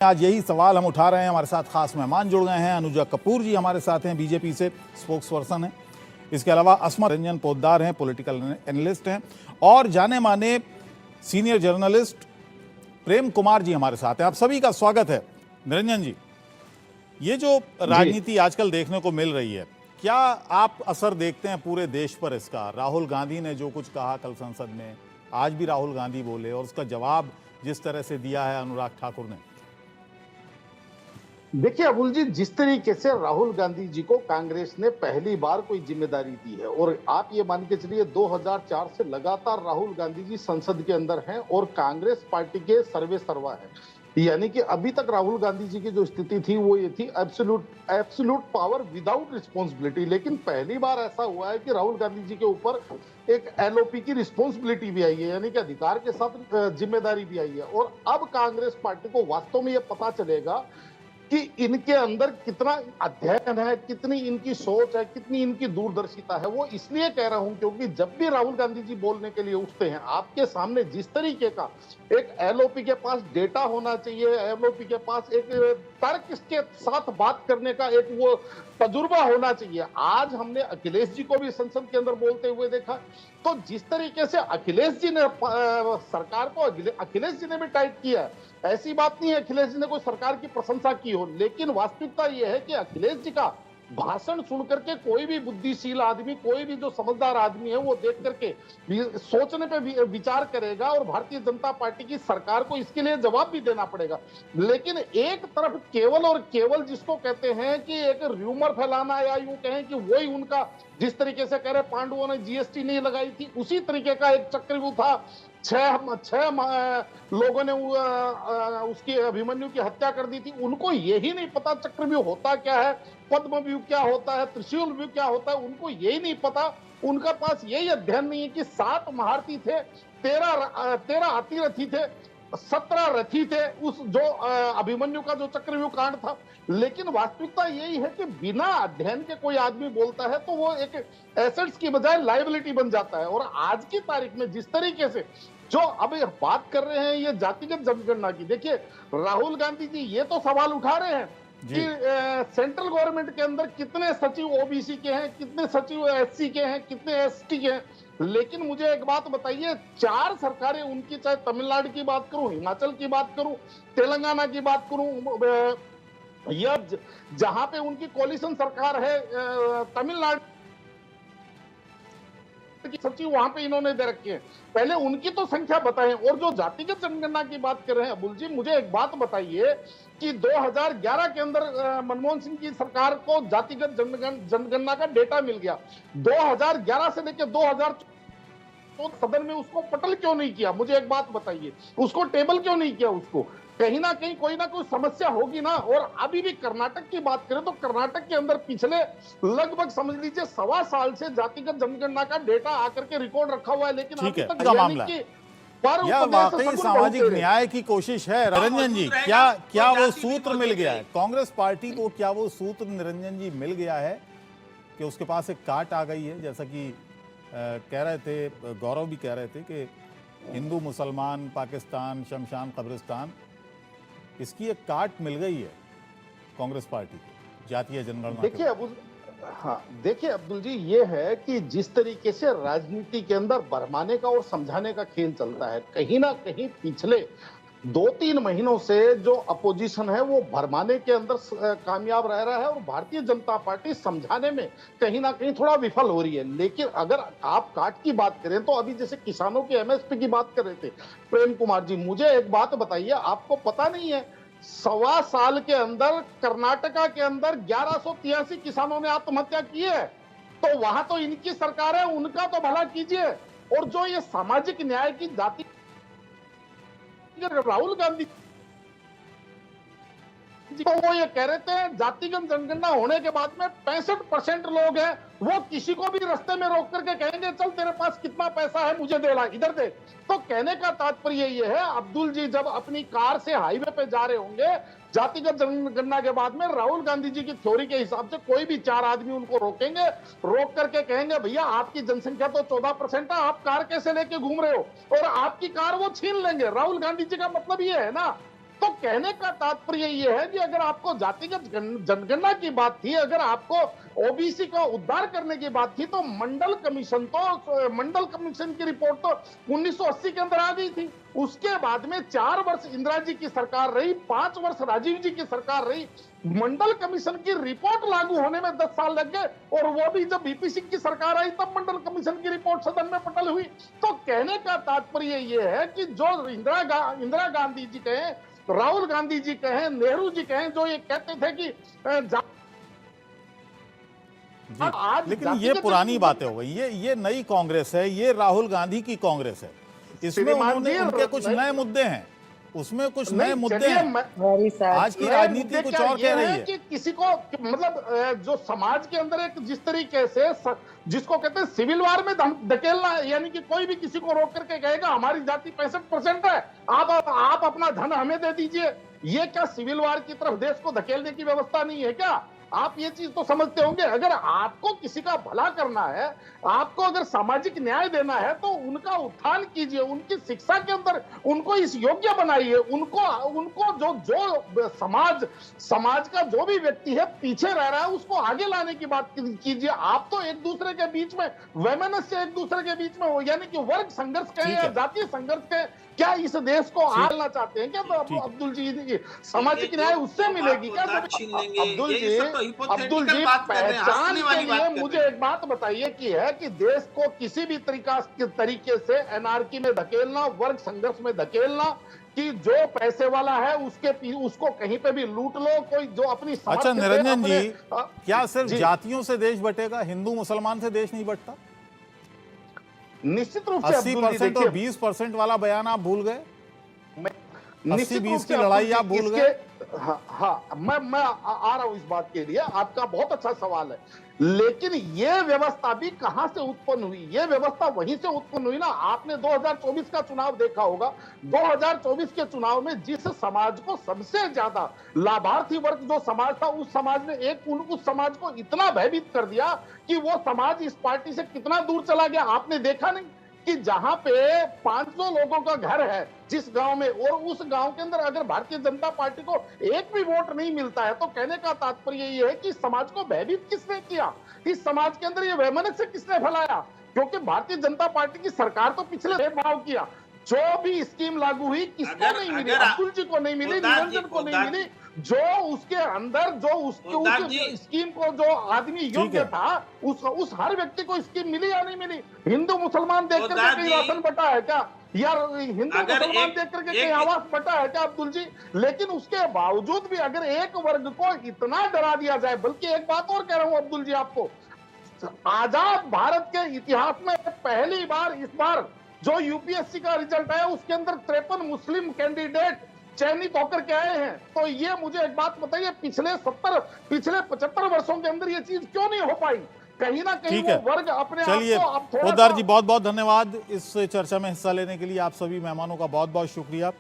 आज यही सवाल हम उठा रहे हैं। हमारे साथ खास मेहमान जुड़ गए हैं। अनुजा कपूर जी हमारे साथ हैं, बीजेपी से स्पोक्स पर्सन हैं। इसके अलावा असमत रंजन पोद्दार हैं, पॉलिटिकल एनालिस्ट हैं, और जाने माने सीनियर जर्नलिस्ट प्रेम कुमार जी हमारे साथ हैं। आप सभी का स्वागत है। निरंजन जी, ये जो राजनीति आजकल देखने को मिल रही है, क्या आप असर देखते हैं पूरे देश पर इसका? राहुल गांधी ने जो कुछ कहा कल संसद में, आज भी राहुल गांधी बोले, और उसका जवाब जिस तरह से दिया है अनुराग ठाकुर ने। देखिए अबुल जी, जिस तरीके से राहुल गांधी जी को कांग्रेस ने पहली बार कोई जिम्मेदारी दी है, और आप ये मान के चलिए 2004 से लगातार राहुल गांधी जी संसद के अंदर हैं और कांग्रेस पार्टी के सर्वे सर्वा हैं। यानी कि अभी तक राहुल गांधी जी की जो स्थिति थी वो ये थी, एब्सोल्यूट पावर विदाउट रिस्पॉन्सिबिलिटी। लेकिन पहली बार ऐसा हुआ है कि राहुल गांधी जी के ऊपर एक एलओपी की रिस्पॉन्सिबिलिटी भी आई है, यानी कि अधिकार के साथ जिम्मेदारी भी आई है। और अब कांग्रेस पार्टी को वास्तव में ये पता चलेगा कि इनके अंदर कितना अध्ययन है, कितनी इनकी सोच है, कितनी इनकी दूरदर्शिता है। वो इसलिए कह रहा हूं क्योंकि जब भी राहुल गांधी जी बोलने के लिए उठते हैं, आपके सामने जिस तरीके का एक एलओपी के पास डेटा होना चाहिए, एलओपी के पास एक तर्क के साथ बात करने का एक वो तजुर्बा होना चाहिए। आज हमने अखिलेश जी को भी संसद के अंदर बोलते हुए देखा, तो जिस तरीके से अखिलेश जी ने सरकार को, अखिलेश जी ने भी टाइट किया है। ऐसी बात नहीं है अखिलेश जी ने कोई सरकार की प्रशंसा की हो, लेकिन वास्तविकता यह है कि अखिलेश जी का भाषण सुन करके कोई भी बुद्धिशील आदमी, कोई भी जो समझदार आदमी है, वो देख करके सोचने पे विचार करेगा, और भारतीय जनता पार्टी की सरकार को इसके लिए जवाब भी देना पड़ेगा। लेकिन एक तरफ केवल और केवल जिसको कहते हैं कि एक र्यूमर फैलाना, या यूं कहें कि वही उनका, जिस तरीके से कह रहे पांडवों ने जीएसटी नहीं लगाई थी, उसी तरीके का एक चक्रव्यूह था। छह लोगों ने उसकी अभिमन्यु की हत्या कर दी थी। उनको यही नहीं पता चक्रव्यूह होता क्या है, पद्मव्यूह क्या होता है, त्रिशूल व्यू क्या होता है, उनको यही नहीं पता। उनका पास यही अध्ययन नहीं है कि 7 महारथी थे, 13 अतिरथी थे, 17 रथी थे उस जो अभिमन्यु का जो चक्रव्यूह कांड था। लेकिन वास्तविकता यही है कि बिना अध्ययन के कोई आदमी बोलता है तो वो एक एसेट्स की बजाय लायबिलिटी बन जाता है। और आज की तारीख में जिस तरीके से जो अब बात कर रहे हैं ये जातिगत जनगणना की, देखिए राहुल गांधी जी ये तो सवाल उठा रहे हैं कि सेंट्रल गवर्नमेंट के अंदर कितने सचिव ओबीसी के हैं, कितने सचिव एससी के हैं, कितने एसटी के हैं। लेकिन मुझे एक बात बताइए, 4 सरकारें उनकी, चाहे तमिलनाडु की बात करूं, हिमाचल की बात करूं, तेलंगाना की बात करूं, या जहां पे उनकी कोलिशन सरकार है, तमिलनाडु की सचिव वहां पे इन्होंने दे रखे हैं। पहले उनकी तो संख्या बताएं। और जो जातिगत जनगणना की बात कर रहे हैं अबुल जी, मुझे एक बात बताइए कि 2011 के अंदर मनमोहन सिंह की सरकार को जातिगत जनगणना का डेटा मिल गया। 2011 से लेकर 2000 तो सदन में उसको पटल क्यों नहीं किया? मुझे एक बात बताइए, उसको टेबल क्यों नहीं किया? उसको कहीं ना कहीं कोई ना कोई समस्या होगी ना। और अभी भी कर्नाटक की बात करें तो कर्नाटक के अंदर पिछले लगभग समझ लीजिए 1.25 साल से जातिगत जनगणना का डेटा आकर के रिकॉर्ड रखा हुआ है, लेकिन अभी तक मामला यह वाकई सामाजिक न्याय की कोशिश है। निरंजन जी, क्या वो सूत्र मिल गया है कांग्रेस पार्टी को? क्या वो सूत्र निरंजन जी मिल गया है कि उसके पास एक काट आ गई है? जैसा कि कह रहे थे, गौरव भी कह रहे थे कि हिंदू मुसलमान, पाकिस्तान, शमशान, कब्रिस्तान, इसकी एक काट मिल गई है कांग्रेस पार्टी को जातीय जनगणना। देखिए अब्दुल जी, ये है कि जिस तरीके से राजनीति के अंदर भरमाने का और समझाने का खेल चलता है, कहीं ना कहीं पिछले 2-3 महीनों से जो अपोजिशन है वो भरमाने के अंदर कामयाब रह रहा है, और भारतीय जनता पार्टी समझाने में कहीं ना कहीं थोड़ा विफल हो रही है। लेकिन अगर आप काट की बात करें तो अभी जैसे किसानों के एमएसपी की बात कर रहे थे प्रेम कुमार जी, मुझे एक बात बताइए, आपको पता नहीं है 1.25 साल के अंदर कर्नाटका के अंदर 1183 किसानों ने आत्महत्या की है? तो वहां तो इनकी सरकार है, उनका तो भला कीजिए। और जो ये सामाजिक न्याय की जाति, राहुल गांधी तो वो ये कह रहे थे जातिगत जनगणना होने के बाद में 65% लोग हैं, वो किसी को भी रास्ते में रोक करके कहेंगे चल तेरे पास कितना पैसा है मुझे दे ला, इधर दे। तो कहने का तात्पर्य ये है अब्दुल जी, जब अपनी कार से हाईवे पे जा रहे होंगे जातिगत जनगणना के बाद में, राहुल गांधी जी की थ्योरी के हिसाब से कोई भी 4 आदमी उनको रोकेंगे, रोक करके कहेंगे भैया आपकी जनसंख्या तो 14% है, आप कार कैसे लेके घूम रहे हो, और आपकी कार वो छीन लेंगे। राहुल गांधी जी का मतलब ये है ना तो कहने का तात्पर्य ये है कि अगर आपको जातिगत जनगणना की बात थी, अगर आपको ओबीसी का उद्धार करने की बात थी, तो मंडल कमीशन की रिपोर्ट तो 1980 के अंदर आ गई थी। उसके बाद में 4 वर्ष इंदिरा जी की सरकार रही, 5 वर्ष राजीव जी की सरकार रही। मंडल कमीशन की रिपोर्ट लागू होने में 10 साल लग गए, और वो भी जब बीपी सिंह की सरकार आई तब मंडल कमीशन की रिपोर्ट सदन में पटल हुई। तो कहने का तात्पर्य ये है कि जो इंदिरा गांधी जी कहें, राहुल गांधी जी कहें, नेहरू जी कहें, जो ये कहते थे कि जी, लेकिन ये पुरानी बातें हो गई। ये नई कांग्रेस है, ये राहुल गांधी की कांग्रेस है। इसमें उनके कुछ नए मुद्दे हैं, उसमें कुछ नए मुद्दे हैं। आज की राजनीति कुछ और कह रही है कि किसी को मतलब जो समाज के अंदर एक जिस तरीके से जिसको कहते हैं सिविल वार में धकेलना, यानी कि कोई भी किसी को रोक करके कहेगा हमारी जाति 65% है, आप अपना धन हमें दे दीजिए। ये क्या सिविल वार की तरफ देश को धकेलने की व्यवस्था नहीं है क्या? आप ये चीज तो समझते होंगे। अगर आपको किसी का भला करना है, आपको अगर सामाजिक न्याय देना है, तो उनका उत्थान कीजिए, उनकी शिक्षा के अंदर उनको इस योग्य बनाइए, उनको जो समाज का जो भी व्यक्ति है पीछे रह रहा है उसको आगे लाने की बात कीजिए। आप तो एक दूसरे के बीच में वैमनस्य, एक दूसरे के बीच में हो, यानी कि वर्ग संघर्ष कहें या जातीय संघर्ष कहें, क्या इस देश को आलना चाहते हैं क्या? तो अब्दुल जी सामाजिक न्याय उससे मिलेगी क्या? अब्दुल जी पहचान के लिए मुझे एक बात बताइए कि है कि देश को किसी भी तरीके से एनआरकी में धकेलना, वर्ग संघर्ष में धकेलना, कि जो पैसे वाला है उसको कहीं पे भी लूट लो, कोई जो अपनी अच्छा निरंजन जी, क्या सिर्फ जातियों से देश बटेगा, हिंदू मुसलमान से देश नहीं बटता? निश्चित रूप से 80% और 20% वाला बयान आप भूल गए, 80-20 की लड़ाई आप भूल गए। हाँ, मैं आ रहा हूं इस बात के लिए। आपका बहुत अच्छा सवाल है, लेकिन ये व्यवस्था भी कहां से उत्पन्न हुई? ये व्यवस्था वहीं से उत्पन्न हुई ना। आपने 2024 का चुनाव देखा होगा। 2024 के चुनाव में जिस समाज को सबसे ज्यादा लाभार्थी वर्ग जो समाज था, उस समाज ने उस समाज को इतना भयभीत कर दिया कि वो समाज इस पार्टी से कितना दूर चला गया। आपने देखा नहीं कि जहां पे 500 लोगों का घर है जिस गांव में, और उस गांव के अंदर अगर भारतीय जनता पार्टी को एक भी वोट नहीं मिलता है, तो कहने का तात्पर्य ये है कि समाज को भयभीत किसने किया? इस समाज के अंदर ये वैमनस्य किसने फैलाया? क्योंकि भारतीय जनता पार्टी की सरकार तो पिछले भेदभाव किया। जो भी स्कीम लागू हुई किसको नहीं मिली? अब्दुल जी को नहीं मिली, निरंजन को नहीं मिली। जो उसके अंदर उस स्कीम को जो आदमी योग्य था, उस हर व्यक्ति को स्कीम मिली या नहीं मिली? हिंदू मुसलमान देख करके कहीं राशन बटा है क्या? या हिंदू मुसलमान देख करके कहीं आवास बटा है क्या अब्दुल जी? लेकिन उसके बावजूद भी अगर एक वर्ग को इतना डरा दिया जाए, बल्कि एक बात और कह रहा हूं अब्दुल जी आपको, आजाद भारत के इतिहास में पहली बार इस बार जो यूपीएससी का रिजल्ट है उसके अंदर 53 मुस्लिम कैंडिडेट चयनित होकर के आए हैं। तो ये मुझे एक बात बताइए, पिछले 75 वर्षों के अंदर ये चीज क्यों नहीं हो पाई? कहीं ना कहीं वो वर्ग अपने आप को। पोद्दार जी बहुत बहुत धन्यवाद इस चर्चा में हिस्सा लेने के लिए। आप सभी मेहमानों का बहुत बहुत शुक्रिया।